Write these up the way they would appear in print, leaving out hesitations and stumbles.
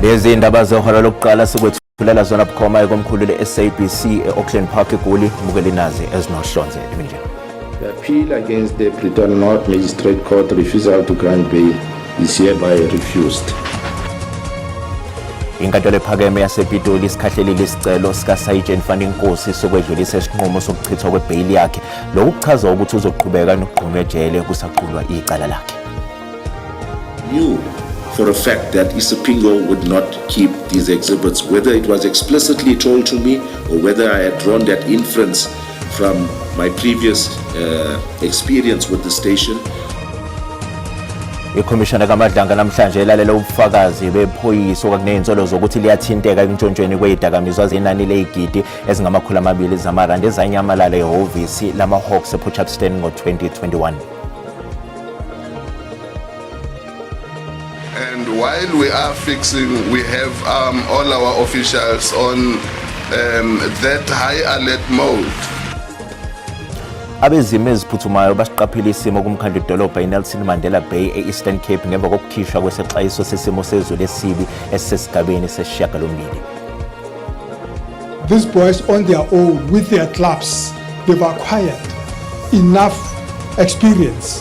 Lezi indaba zehora lokuqala sikwethulela zona bukhoma ekomkhulu le-SABC e-Auckland Park eGoli mukele nazi ezinohlonze eminje. The appeal against the Pretoria North Magistrate Court refusal to grant bail is hereby refused. Inkantolo ephakeme yasePitoli isikhahlelile isicelo sikaSargeant Fanninkosi sokwedlulisa isinqumo sokuchithwa kwebheyili yakhe lokhu kuchaza ukuthi uzoqhubeka nokugqunywa ejele kusaqulwa icala lakhe. Knew for a fact that Isipingo would not keep these exhibits, whether it was explicitly told to me or whether I had drawn that inference from my previous experience with the station. Ikhomishana kaMadlanga namhlanje elalela ubufakazi bephoyisa okuneyinzolo zokuthi liyathinteka ekuntshontshweni kwezidakamizwa zenani lezigidi ezingama200 zamarandi ezanyamalala ehhovisi lama-Hawks ePortshepstone ngo-2021. And while we are fixing, we have all our officials on that high alert mode. Abezimo eziphuthumayo basiqaphile isimo kumkhandlu idolobha iNelson Mandela Bay e-Eastern Cape ngemva kokukhishwa kwesexwayiso sesimo sezulu esibi esisesigabeni sesishiyagalombili. These boys on their own with their clubs, they've acquired enough experience.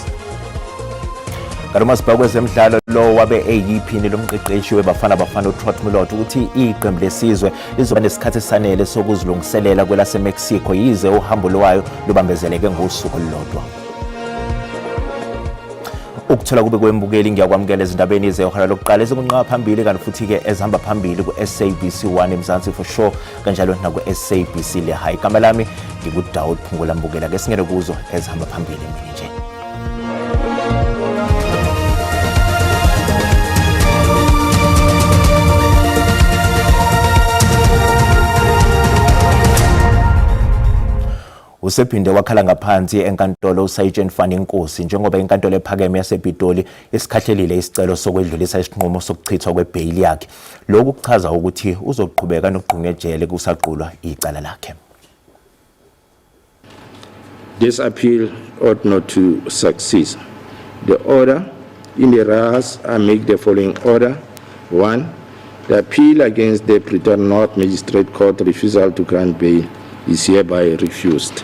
Karuma sibhakwe zemidlalo lo wabe eyiphini lomqeqeshi weBafana Bafana uTrot Mulot ukuthi iqembu lesizwe lizoba nesikhathi esanele sokuzilungiselela kwelaseMexico yize uhambo lwayo lubambezeleke ngosuku olulodwa. Ukuthola kube kwembukeli ngiyakwamukela ezindabeni zehora lokuqala ezikunqaba phambili kanti futhi ke ezihamba phambili ku-SABC 1 eMzansi for sure kanjalo naku-SABC le high. Igama lami ngikuDaud Phungula Mbukela ke singene kuzo ezihamba phambili mina nje. Usephinde wakhala ngaphansi enkantolo uSargeant Fanninkosi njengoba inkantolo ephakeme yasePitoli isikhahlelile isicelo sokwedlulisa isinqumo sokuchithwa kwebheyili yakhe lokhu kuchaza ukuthi uzoqhubeka nokugqunywa ejele kusaqulwa icala lakhe. This appeal ought not to succeed. The order in the RAS, I make the following order. 1. The appeal against the Pretoria North Magistrate Court refusal to grant bail is hereby refused.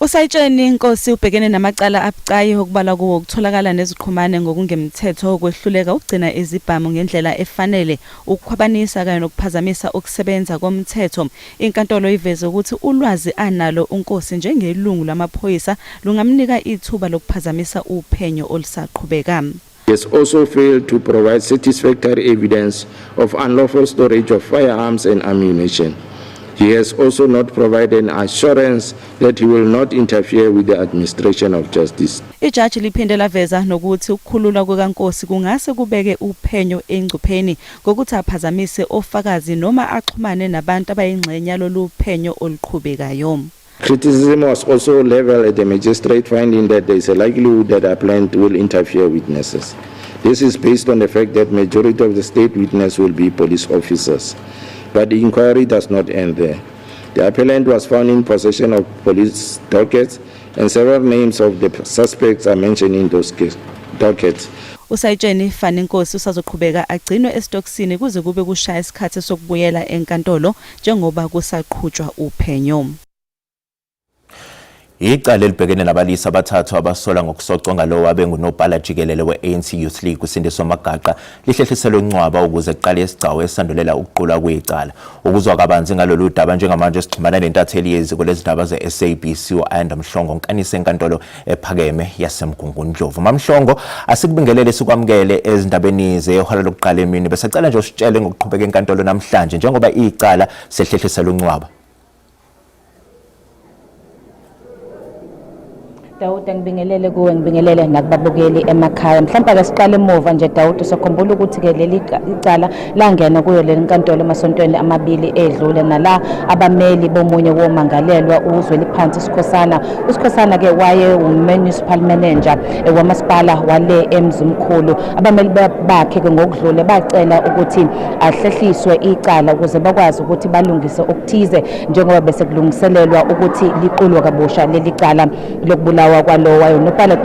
Usayitsheni inkosi ubhekene namacala abucayi okubala kuwo ukutholakala neziqhumane ngokungemthetho okwehluleka ukugcina izibhamu ngendlela efanele ukukhwabanisa kanye nokuphazamisa ukusebenza komthetho. Inkantolo iveze ukuthi ulwazi analo unkosi njengelungu lamaphoyisa lungamnika ithuba lokuphazamisa uphenyo olusaqhubeka. He has also failed to provide satisfactory evidence of unlawful storage of firearms and ammunition. He has also not provided an assurance that he will not interfere with the administration of justice. Ijaji liphinde laveza nokuthi ukukhululwa kweNkosi kungase kubeke uphenyo engcupheni ngokuthi aphazamise ofakazi noma axhumane nabantu abayingxenye lolu phenyo oluqhubekayo. Criticism was also leveled at the magistrate, finding that there is a likelihood that the appellant will interfere with witnesses. This is based on the fact that majority of the state witnesses will be police officers. But the inquiry does not end there. The appellant was found in possession of police dockets and several names of the suspects are mentioned in those dockets. Usayitsheni Fanninkosi usazoqhubeka agcinwe esitokisini kuze kube kushaya isikhathi sokubuyela enkantolo njengoba kusaqhutshwa uphenyo. Icala elibhekene nabalisi abathathu abasola ngokusoco ngalo wabe ngunobhala jikelele we-ANC Youth League uSindiso Magaqa lihlehliselwe incwaba ukuze kuqale isigcawu esandulela ukuqulwa kwecala. Ukuzwa kabanzi ngalolu daba njengamanje sixhumana nentatheli yeziko lezindaba ze-SABC uAnda Mhlongo nkanise enkantolo ephakeme yaseMgungundlovu. Ndlovu. Mamhlongo asikubingelele sikwamukele ezindabeni zehora lokuqala emini bese cela nje usitshele ngokuqhubeka enkantolo namhlanje njengoba icala sehlehliselwe incwaba. Daud ngibingelele kuwe ngibingelele nakubabukeli emakhaya mhlawumbe ke siqale emuva nje Daud usakhumbula ukuthi ke leli icala langena kuyo le nkantolo emasontweni amabili edlule nala abameli bomunye womangalelwa uZweliphansi uSikhosana ke waye umunicipal manager wamasipala wale eMzimkhulu abameli bakhe ke ngokudlule bacela ukuthi ahlehliswe icala ukuze bakwazi ukuthi balungise okuthize njengoba bese kulungiselelwa ukuthi liqulwe kabusha leli cala lokubulawa kwalo wayo nobhala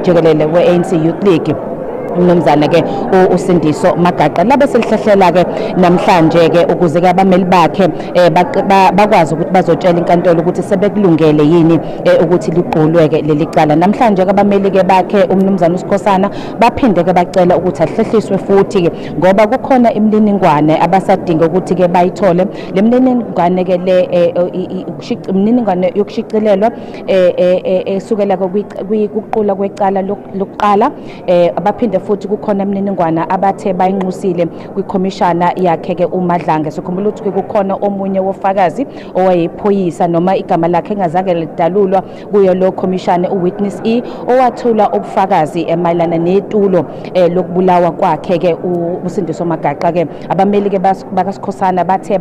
jikelele we-ANC Youth League umnumzana ke uSindiso Magaqa labe selihlahlela ke namhlanje ke ukuze ke abameli bakhe bakwazi ukuthi bazotshela inkantolo ukuthi sebekulungele yini ukuthi liqulwe ke leli cala. Namhlanje ke abameli ke bakhe umnumzana uSikhosana baphinde ke bacela ukuthi ahlehliswe futhi ke ngoba kukhona imininingwane abasadinga ukuthi ke bayithole. Le mininingwane ke le imininingwane yokushicilelwa esukela kuqula kwecala lokuqala abaphinde futhi kukhona imininingwane abathe bayinqusile kwikhomishana yakhe ke uMadlanga. Sikhumbula ukuthi kukhona omunye wofakazi owayephoyisa noma igama lakhe engazange lidalulwa kuyo lo khomishana uWitness E owathula ubufakazi emayelana netulo lokubulawa kwakhe ke uSindiso Magaqa ke abameli ke bakaSikhosana bathe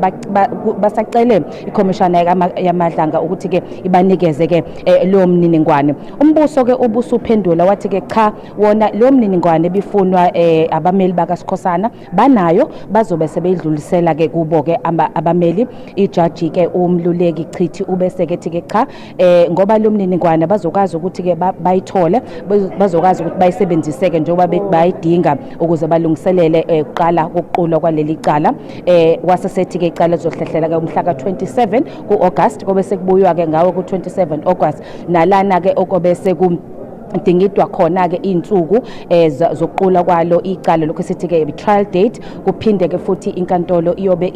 basacele ikhomishana yaMadlanga ukuthi ke ibanikeze ke lo mniningwane. Umbuso ke ubusuphendula wathi ke cha wona lo mniningwane bifunwa abameli bakaSikhosana banayo bazobe sebeyidlulisela ke kubo ke abameli. Ijaji ke uMluleki Chithi ubese ke thi ke cha ngoba lo mniningwane bazokwazi ukuthi ke bayithole bazokwazi ukuthi bayisebenzise ke njengoba bayidinga ukuze balungiselele uqala kokuqulwa kwaleli cala. Wasesethi ke icala lizohlehlela ke umhla ka27 kuAugust kobe sekubuywa ke ngawo ku27 August nalana ke okobese dingidwa khona ke insuku zokuqula kwalo icala lokho sithi ke trial date. Kuphinde ke futhi inkantolo iyobe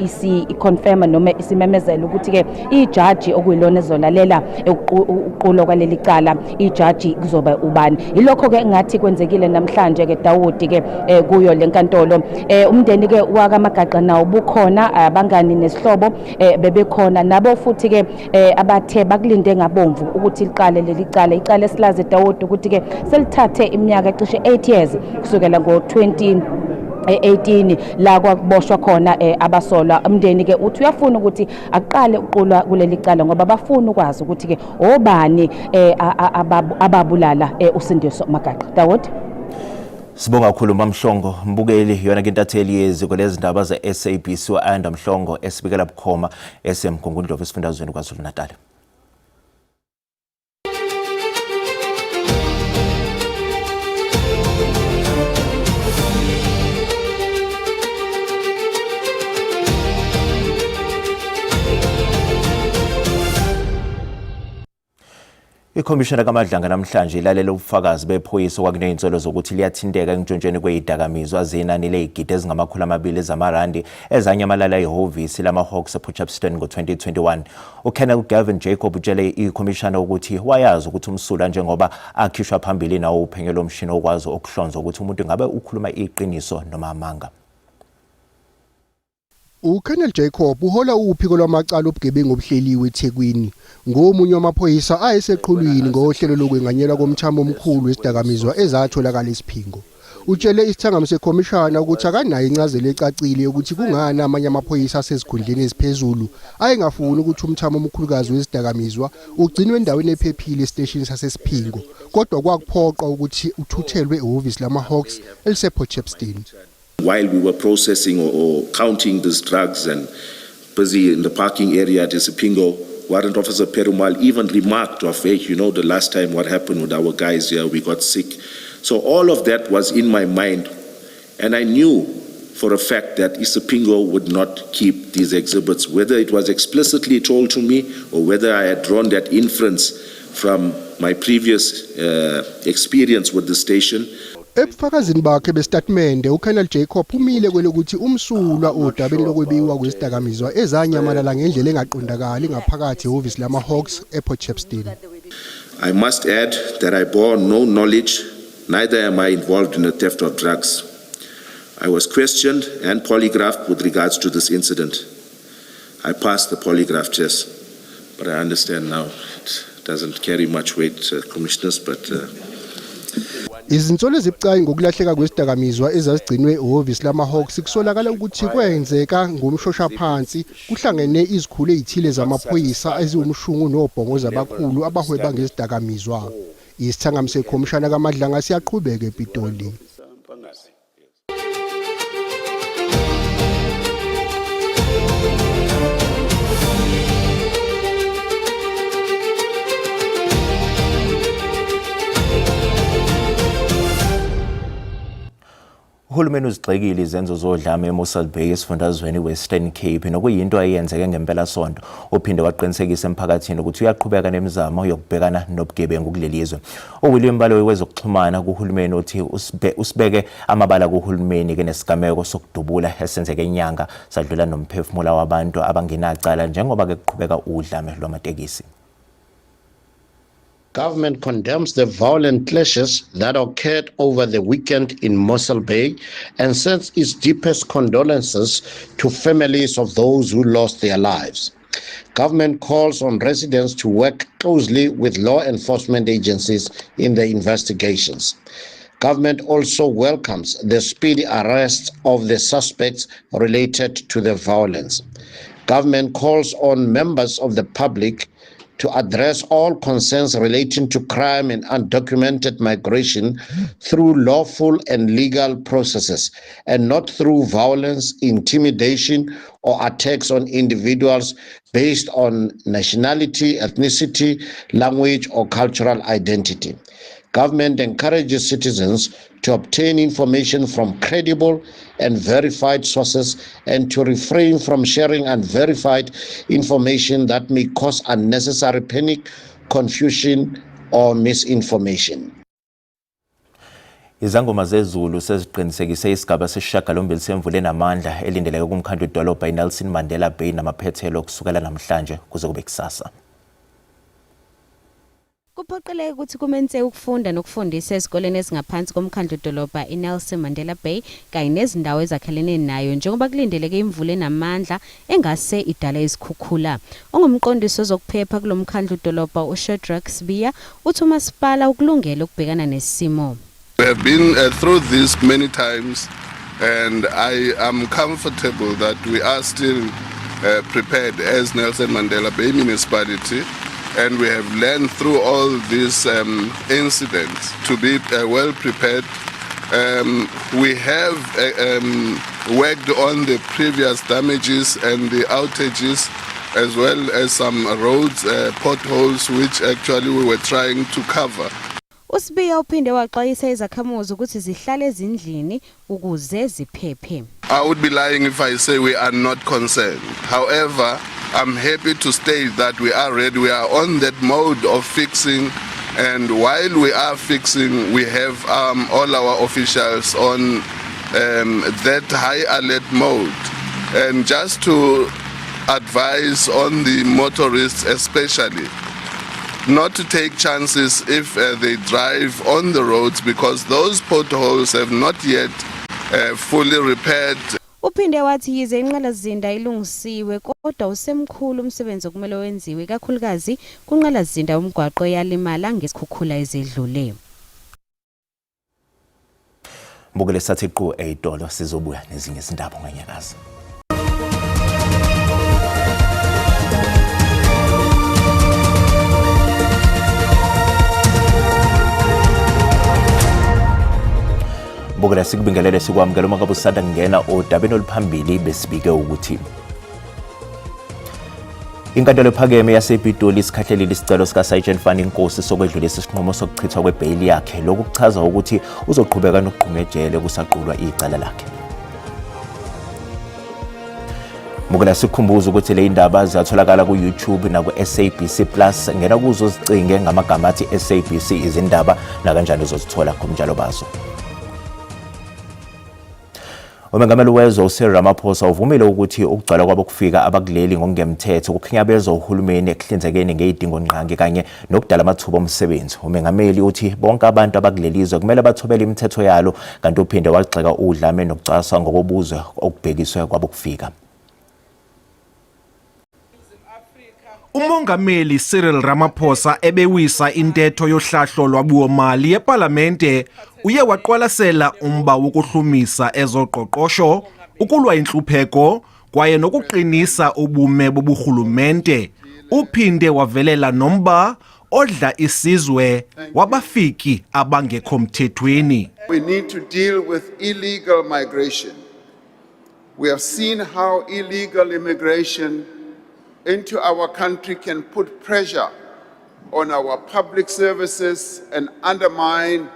iconfirm noma isimemezela ukuthi ke ijaji okuyilona ezolalela uqulwa kwaleli cala ijaji kuzoba ubani. Ilokho ke ngathi kwenzekile namhlanje ke Dawudi ke kuyo lenkantolo. Umndeni ke wakaMagaqa nawo bukhona abangani nesihlobo bebekhona nabo futhi ke abathe bakulinde ngabomvu ukuthi liqale leli cala. Icala esilaze Dawudi ukuthi ke selithathe iminyaka ecishe 8 years kusukela ngo-2018 la kwakuboshwa khona abasolwa. Umndeni ke uthi uyafuna ukuthi aqale uqulwa kuleli cala ngoba bafuna ukwazi ukuthi ke obani ababulala uSindiso Magaqa. Dawudi, Sibonga kakhulu Mamhlongo. Mbukeli yona ke intatheli yeziko lezindaba ze-SABC wa-Anda Mhlongo esibikela bukhoma esemGungundlovu esifundazweni KwaZulu Natal. Ikhomishana kaMadlanga namhlanje ilalela ubufakazi bephoyisa okwakuney'nsolo zokuthi liyathinteka entshontshweni kweyidakamizwa zenani ley'gidi ezingama200 zamarandi ezanyamalala ihhovisi lama-Hawks ePortshepstone ngo-2021. uKenneth Gavin Jacob utshele ikhomishana ukuthi wayazi ukuthi umsulwa njengoba akhishwa phambili nawo uphenyo lomshini okwazi ukuhlonza ukuthi umuntu ngabe ukhuluma iqiniso noma amanga. uKenneth Jacob uhola uphiko lwamacala obugebengu obuhleliwe eThekwini ngomunye wamaphoyisa ayeseqhulwini ngohlelo lokwenganyelwa komthamo omkhulu wesidakamizwa ezatholakala isiphingo. Utshele isithangamo sekhomishana ukuthi akanayo incazelo ecacile ukuthi kungani amanye amaphoyisa asesikhundleni eziphezulu ayengafuni ukuthi umthamo omkhulukazi wesidakamizwa ugcinwe endaweni ephephile esiteshini sasesiphingo kodwa kwakuphoqa ukuthi uthuthelwe ehhovisi lama-Hawks elisePortshepstone. While we were processing or counting these drugs and busy in the parking area at Isipingo, Warrant Officer Perumal even remarked of, hey, you know, the last time what happened with our guys here, we got sick. So all of that was in my mind. And I knew for a fact that Isipingo would not keep these exhibits, whether it was explicitly told to me or whether I had drawn that inference from my previous experience with the station. Ebufakazini bakhe bestatemende uKenneth Jacob umile kwelokuthi umsulwa odabeni lokwebiwa kwesidakamizwa ezanyamalala ngendlela engaqondakali ngaphakathi ehhovisi lama-Hawks ePortshepstone. I must add that I bore no knowledge, neither am I involved in the theft of drugs. I was questioned and polygraphed with regards to this incident. I passed the polygraph test, but I understand now it doesn't carry much weight, Commissioners, but Izinsolo ezibucayi ngokulahleka kwesidakamizwa ezazigcinwe ehhovisi lama-Hawks kusolakala ukuthi kwenzeka ngomshosha phansi kuhlangene izikhulu ezithile zamaphoyisa eziwumshungu nobhongoza abakhulu abahweba ngesidakamizwa. Isithangamo sekhomishana kaMadlanga siyaqhubeka ePitoli. Uhulumeni uzigxekile izenzo zodlame eMossel Bay esifundazweni Western Cape nokuyinto eyenzeke ngempela sonto. Uphinde waqinisekisa emphakathini ukuthi uyaqhubeka nemizamo yokubhekana nobugebengu kuleli izwe. uWilliam Baloyi wezokuxhumana kuhulumeni uthi usibeke amabala kuhulumeni ke nesigameko sokudubula esenzeke enyanga sadlula nomphefumulo wabantu abangenacala njengoba ke kuqhubeka udlame lwamatekisi. Government condemns the violent clashes that occurred over the weekend in Mossel Bay and sends its deepest condolences to families of those who lost their lives. Government calls on residents to work closely with law enforcement agencies in the investigations. Government also welcomes the speedy arrest of the suspects related to the violence. Government calls on members of the public to address all concerns relating to crime and undocumented migration through lawful and legal processes and not through violence, intimidation, or attacks on individuals based on nationality, ethnicity, language, or cultural identity. Government encourages citizens to obtain information from credible and verified sources and to refrain from sharing unverified information that may cause unnecessary panic, confusion, or misinformation. Izangoma zezulu seziqinisekise isigaba sesishiyagalombili semvula enamandla elindeleke kumkhandlu idolobha iNelson Mandela Bay namaphethelo kusukela namhlanje kuze kube kusasa. Kuphoqeleke ukuthi kumenze ukufunda nokufundisa ezikoleni ezingaphansi komkhandlu idolobha iNelson Mandela Bay kanye nezindawo ezakhelene nayo njengoba kulindeleke imvula enamandla engase idale izikhukhula. Ongumqondisi wezokuphepha kulomkhandlu idolobha uShadrack Sibiya uthi umasipala ukulungela ukubhekana nesimo. We have been through this many times and I am comfortable that we are still prepared as Nelson Mandela Bay Municipality. And we have learned through all these incidents to be well prepared. We have worked on the previous damages and the outages, as well as some roads, potholes, which actually we were trying to cover. Usibiya uphinde waxwayisa izakhamuzi ukuthi zihlale ezindlini ukuze ziphephe. I would be lying if I say we are not concerned. However, I'm happy to state that we are ready. We are on that mode of fixing, and while we are fixing, we have all our officials on that high alert mode. And just to advise on the motorists especially, not to take chances if they drive on the roads because those potholes have not yet fully repaired. Uphinde wathi yize inqalazinda ilungisiwe kodwa usemkhulu umsebenzi okumele wenziwe kakhulukazi kunqalazinda umgwaqo yalimala ngesikhukhula ezidlule. Mbukele sathi qhu eyitolo sizobuya nezinye izindaba nganyakaza. Mbukela sikubingelele sikwamukela uma ngabe usanda ngena odabeni oluphambili besibike ukuthi Inkantolo ephakeme yasePitoli isikhahlelile isicelo sika Sergeant Fani Nkosi sokwedlulisa isinqumo sokuchithwa kwebhayili yakhe lokhu kuchaza ukuthi uzoqhubeka nokuqhuma ejele kusaqulwa icala lakhe. Mbukela sikhumbuza ukuthi le indaba ziyatholakala ku YouTube na ku SABC Plus ngena kuzo zicinge ngamagama athi SABC izindaba na kanjani uzozithola kumjalo bazo. Umengameli wezwe uCyril Ramaphosa uvumile ukuthi ukugcwala kwabo kufika abakuleli ngokungemthetho kukhinyabeza uhulumeni ekuhlinzekeni ngezidingo nqangi kanye nokudala amathuba omsebenzi. Umengameli uthi bonke abantu abakulelizwe kumele bathobele imithetho yalo kanti uphinde waxeka udlame nokucasa ngokobuzwe okubhekiswe kwabo kufika. Umongameli Cyril Ramaphosa ebewisa intetho yohlahlo lwabuwomali yeParlamente uye waqwalasela umba wokuhlumisa ezoqoqosho, ukulwa inhlupheko kwaye nokuqinisa ubume boburhulumente. Uphinde wavelela nomba odla isizwe wabafiki abangekho mthethweni. We need to deal with illegal migration. We have seen how illegal immigration into our country can put pressure on our public services and undermine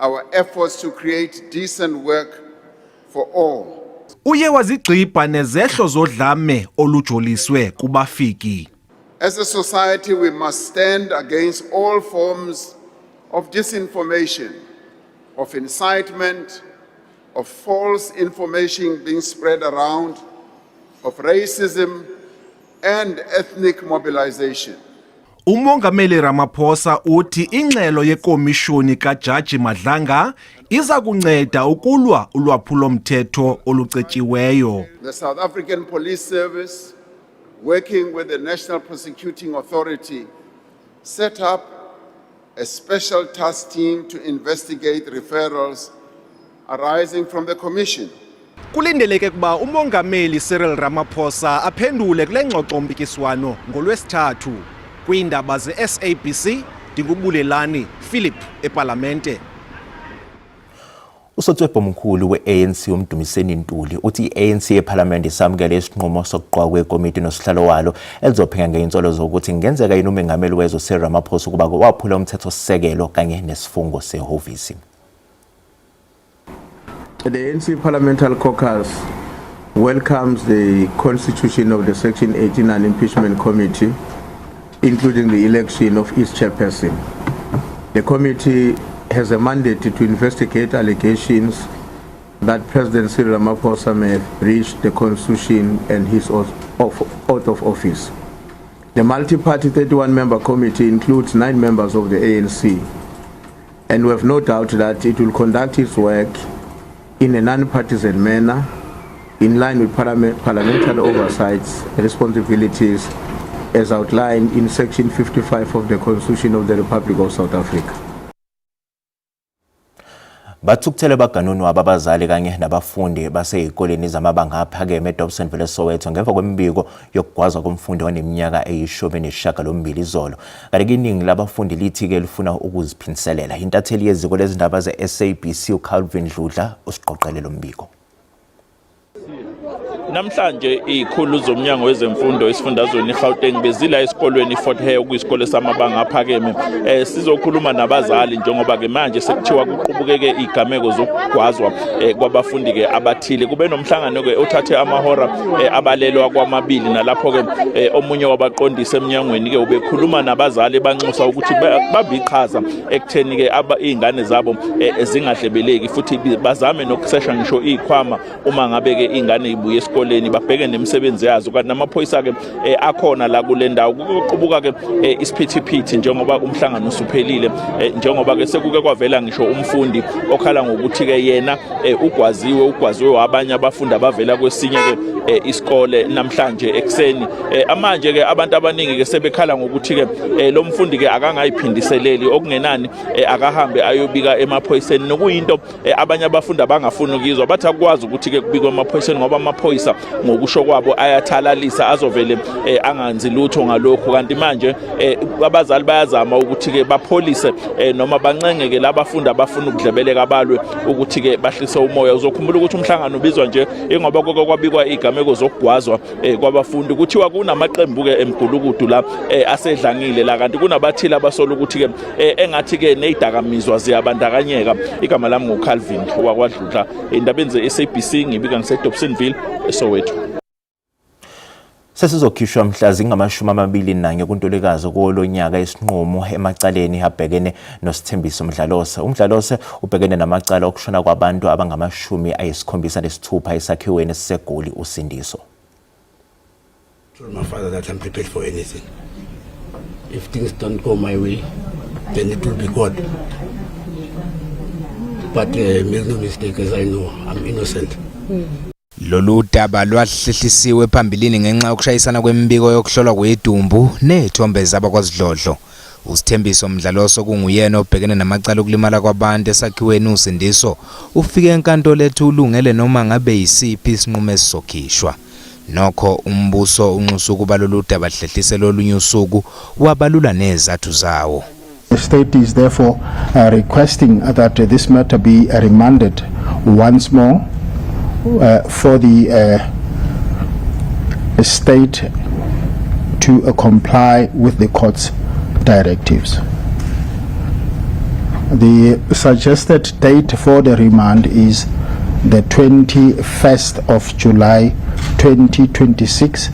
our efforts to create decent work for all. Uye wazigxibha nezehlo zodlame olujoliswe kubafiki. As a society, we must stand against all forms of disinformation, of incitement, of false information being spread around, of racism and ethnic mobilization. Umongameli Ramaphosa uthi ingxelo yekomishoni kaJaji Madlanga iza kunceda ukulwa ulwaphulomthetho olucetyiweyo. The South African Police Service, working with the National Prosecuting Authority, set up a special task team to investigate referrals arising from the commission. Kulindeleke kuba umongameli Cyril Ramaphosa aphendule kule ngxoxo-mpikiswano ngoLwesithathu. Kwiindaba ze-SABC, ndingubulelani Philip eParlamente. Usotswebho omkhulu we-ANC uMdumiseni Ntuli uthi i-ANC eParliament isamukele isinqumo sokuqokwa kwekomiti nosihlalo walo elizophenga ngeyintsolo zokuthi kungenzeka yini umengameli wezwe Cyril Ramaphosa ukuba waphula umthethosisekelo kanye nesifungo sehhovisi. The ANC Parliamentary Caucus welcomes the constitution of the Section 89 Impeachment Committee, including the election of its chairperson. The committee has a mandate to investigate allegations that President Cyril Ramaphosa may have breached the Constitution and his oath of office. The multi-party 31-member committee includes 9 members of the ANC, and we have no doubt that it will conduct its work in a non-partisan manner, in line with parliamentary oversights and responsibilities as outlined in Section 55 of the Constitution of the Republic of South Africa. Bathukuthele baganunwa ababazali kanye nabafundi baseyikoleni zamabanga aphakeme eDobsonville Soweto ngemva kwembiko yokugwazwa komfundi oneminyaka eyi-18 izolo. Kanti iningi labafundi lithi-ke lifuna ukuziphiniselela. Intatheli yeziko lezindaba ze-SABC uCalvin Dludla usiqoqele lo mbiko. Namhlanje izikhulu zomnyango wezemfundo esifundazweni iGauteng bezila esikolweni Fort Hare kuyisikole samabanga aphakeme. Sizokhuluma nabazali njengoba ke manje sekuthiwa kuqhubukeke igameko zokugwazwa kwabafundi ke abathile. Kube nomhlangano ke othathe amahora abalelwa kwamabili nalapho ke omunye wabaqondisi eminyangweni ke ubekhuluma nabazali banxusa ukuthi babiqhaza ekutheni ke izingane zabo zingadlebeleki futhi bazame nokusesha ngisho izikhwama uma ngabe ke izingane ibuye esikoleni babheke nemisebenzi yazo kanti namaphoyisa ke akhona la kule ndawo kuqubuka ke isiphithiphithi njengoba umhlangano usuphelile njengoba ke sekuke kwavela ngisho umfundi okhala ngokuthi ke yena ugwaziwe wabanye abafundi abavela kwesinye ke isikole namhlanje ekseni. Manje ke abantu abaningi ke sebekhala ngokuthi ke lo mfundi ke akangayiphindiseleli okungenani akahambe ayobika emaphoyiseni nokuyinto abanye abafundi abangafuni ukuzwa bathi akwazi ukuthi ke kubikwa emaphoyiseni ngoba amaphoyisa ngokusho kwabo ayathalalisa azovele anganzi lutho ngalokho. Kanti manje abazali bayazama ukuthi ke bapholise noma bancenge ke labafundi abafuna ukudlebeleka abalwe ukuthi ke bahlise umoya. Uzokhumbula ukuthi umhlangano ubizwa nje ngoba kwabikwa igameko zokugwazwa kwabafundi kuthiwa kunamaqembu ke emgulukudu la asedlangile la kanti kunabathile abasola ukuthi ke engathi ke nezidakamizwa ziyabandakanyeka. Igama lami nguCalvin wakwaDludla indabeni ze-SABC ngibika ngiseDobsonville eSoweto. Sesizokhishwa mhla zingama-21 kuNtulikazi kolonyaka isinqumo emacaleni abhekene noSithembiso Mdlalose. uMdlalose ubhekene namacala okushona kwabantu abangama-76 esakhiweni esiseGoli uSindiso. I told my father that I'm prepared for anything. If things don't go my way, then it will be God. But make no mistake, as I know, I'm innocent. Lolu daba lwahlehlisiwe phambilini ngenxa yokushayisana kwembiko yokuhlolwa kwedumbu nethombe zabakwaZidlodlo. uSithembiso Mdlalose kunguyena obhekene namacala okulimala kwabantu esakhiweni uSindiso ufike enkantolo lethu ulungele noma ngabe yisiphi isinqumo esizokhishwa. Nokho umbuso unxusa ukuba lolu daba hlehliselo olunye usuku wabalula nezathu zawo. The state is therefore requesting that this matter be remanded once more for the state to comply with the court's directives. The suggested date for the remand is the 21st of July 2026.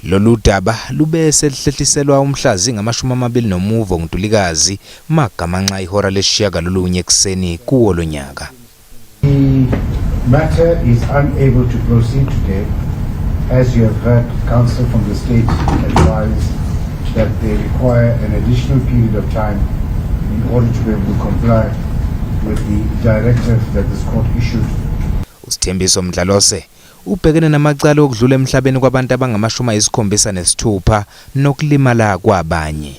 Lolu daba lube selihlehliselwa umhlazi ngamashumi amabili nomuvo ngoNtulikazi magamanxa ihora lesishiyagalolunye ekseni kuwo lonyaka. The matter is unable to proceed today, as you have heard counsel from the state advise that they require an additional period of time in order to be able to comply with the directive that this court issued. Usithembiso Mdlalose ubhekene namacala okudlula emhlabeni kwabantu abangama-76 nokulimala kwabanye.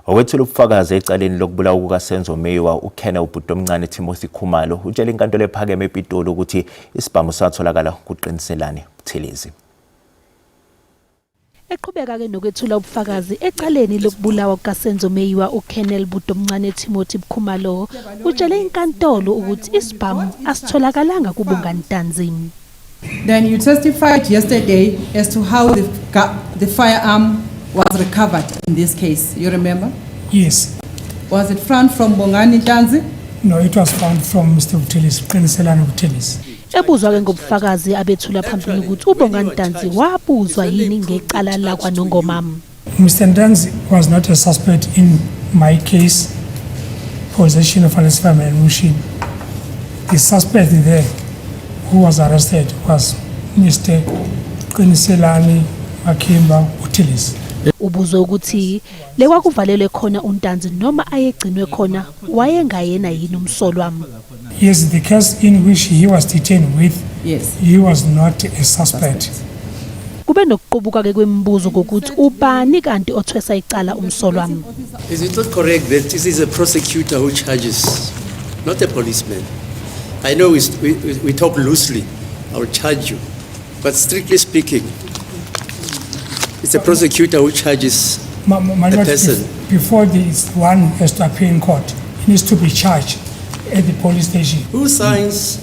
Owethula ubufakazi ecaleni lokubulawa kukaSenzo Meyiwa uKenneth Ubhutomncane Timothy Khumalo utshela inkantolo ephakeme ePitoli ukuthi isibhamu satholakala kuqiniselane Buthelezi. Eqhubeka ke nokwethula ubufakazi ecaleni lokubulawa kukaSenzo Meyiwa uKenneth Ubhutomncane Timothy Khumalo utshele inkantolo ukuthi isibhamu asitholakalanga kubungani Ntanzini. Then you testified yesterday as to how the firearm was recovered in this case. You remember? Yes. Was it found from Bongani Ntanzi? No, it was found from Mr. Buthelezi, Qiniselane Buthelezi. Ebuzwa ke ngobufakazi abethula phambili ukuthi uBongani Ntanzi wabuzwa yini ngecala la kwaNongomam. Mr. Ntanzi was not a suspect in my case, possession of an explosive machine. The suspect there who was arrested was Mr. Qiniselane Makimba Buthelezi. Ubuzwe ukuthi lekwakuvalelwe khona uNtanzi noma ayegcinwe khona wayengayena yini umsolwami. Yes, the case in which he was detained with, yes, he was not a suspect. Kube nokuqubuka ke kwemibuzo ukuthi ubani kanti othwesa icala umsolwami. Is it not correct that this is a prosecutor who charges, not a policeman? I know we talk loosely, I will charge you, but strictly speaking, it's a prosecutor who charges a person. Before this one has to appear in court, he needs to be charged at the police station. Who signs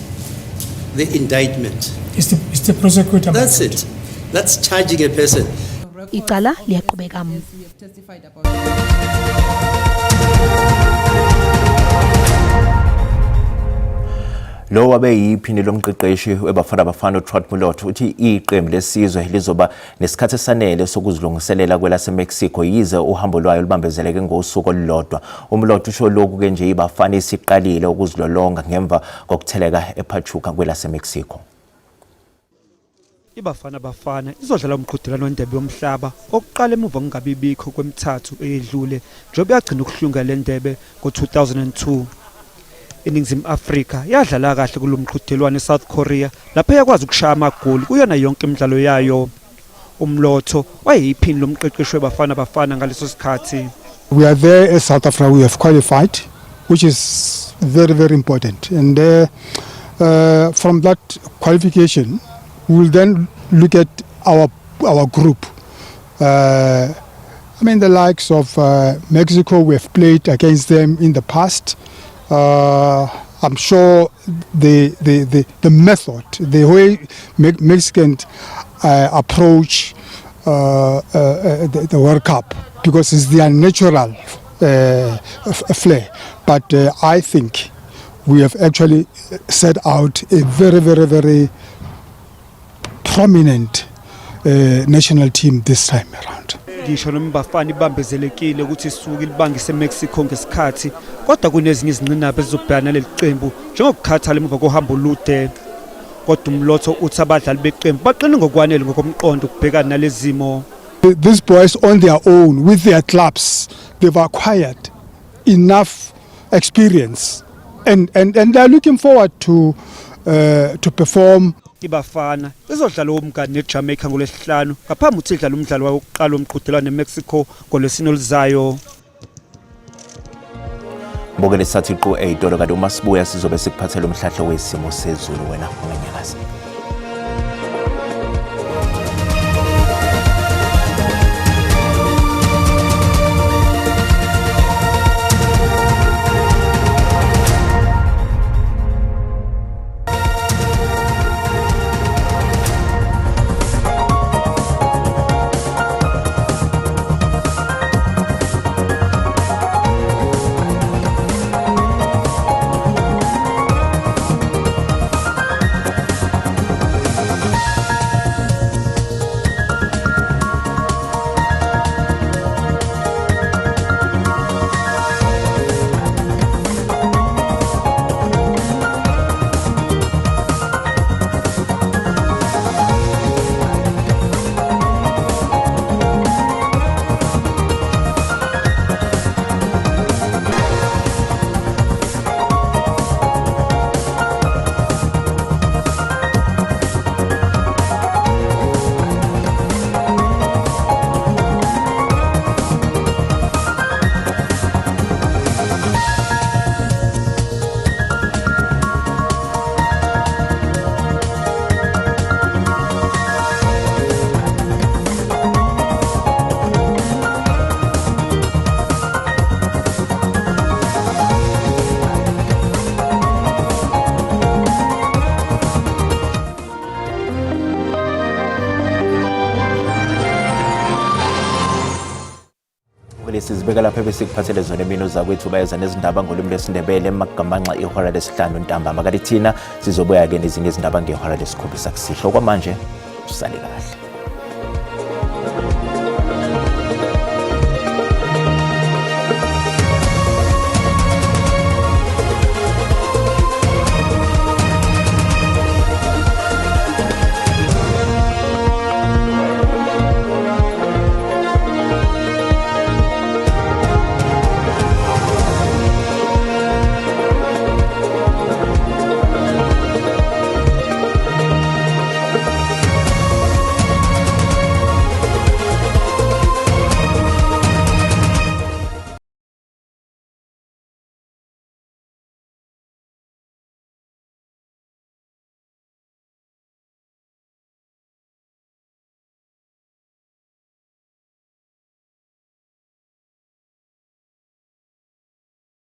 the indictment? It's the prosecutor. That's it. That's charging a person. Icala liyaqhubeka. Lo wabe yiphini lomqeqeshi weBafana Bafana uTrot Mulot uthi iqembu lesizwe lizoba nesikhathi esanele sokuzilungiselela kwelaseMexico yize uhambo lwayo lubambezeleke ngosuku olulodwa. Umulot usho lokhu ke nje iBafana isiqalile ukuzilolonga ngemva kokutheleka ePachuca kwelaseMexico. iBafana Bafana izodlala umqhudelwano wendebe yomhlaba okuqala emuva ngabibikho kwemithathu eyedlule njengoba yagcina ukuhlunga le ndebe ngo-2002. INingizimu Afrika yadlala kahle kulomqhudelwano eSouth Korea lapho yakwazi ukushaya amagoli kuyona yonke imidlalo yayo. Umlotho wayeyiphini lomqeqeshi weBafana Bafana ngaleso sikhathi. We are there as South Africa. We have qualified, which is very, very important. And from that qualification, we will then look at our group. I mean, the likes of Mexico, we have played against them in the past. I'm sure the method, the way Mexicans approach the World Cup, because it's their natural flair. But I think we have actually set out a very, very, very prominent national team this time around. Ngisho noma iBafana ibambezelekile ukuthi isuke libangise eMexico ngesikhathi kodwa kunezinye izingqinamba ezizobhekana leli qembu njengokukhathala emuva kohambo olude. Kodwa Umlotho uthi abadlali beqembu baqine ngokwanele ngokomqondo ukubhekana nalezimo. These boys on their own with their clubs, they've acquired enough experience and they're looking forward to perform. iBafana izodlala umgadi neJamaica ngolesihlanu ngaphambi ukuthi idlale umdlalo wayo wokuqala womqhudelwano eMexico ngolwesine oluzayo. Mbokele sathi qo eyitolo kade uma sibuya sizobe sikuphathela umhlahlo wesimo sezulu wena uNyakazi. Philisi sibeka lapha besikuphathele zona emini zakwethu bayeza nezindaba ngolimi lwesiNdebele emagamanxa ihora lesihlanu ntambama. Kanti thina sizobuya ke nezinye izindaba ngehora lesikhombisa kusihlwa. Kwamanje usale kahle.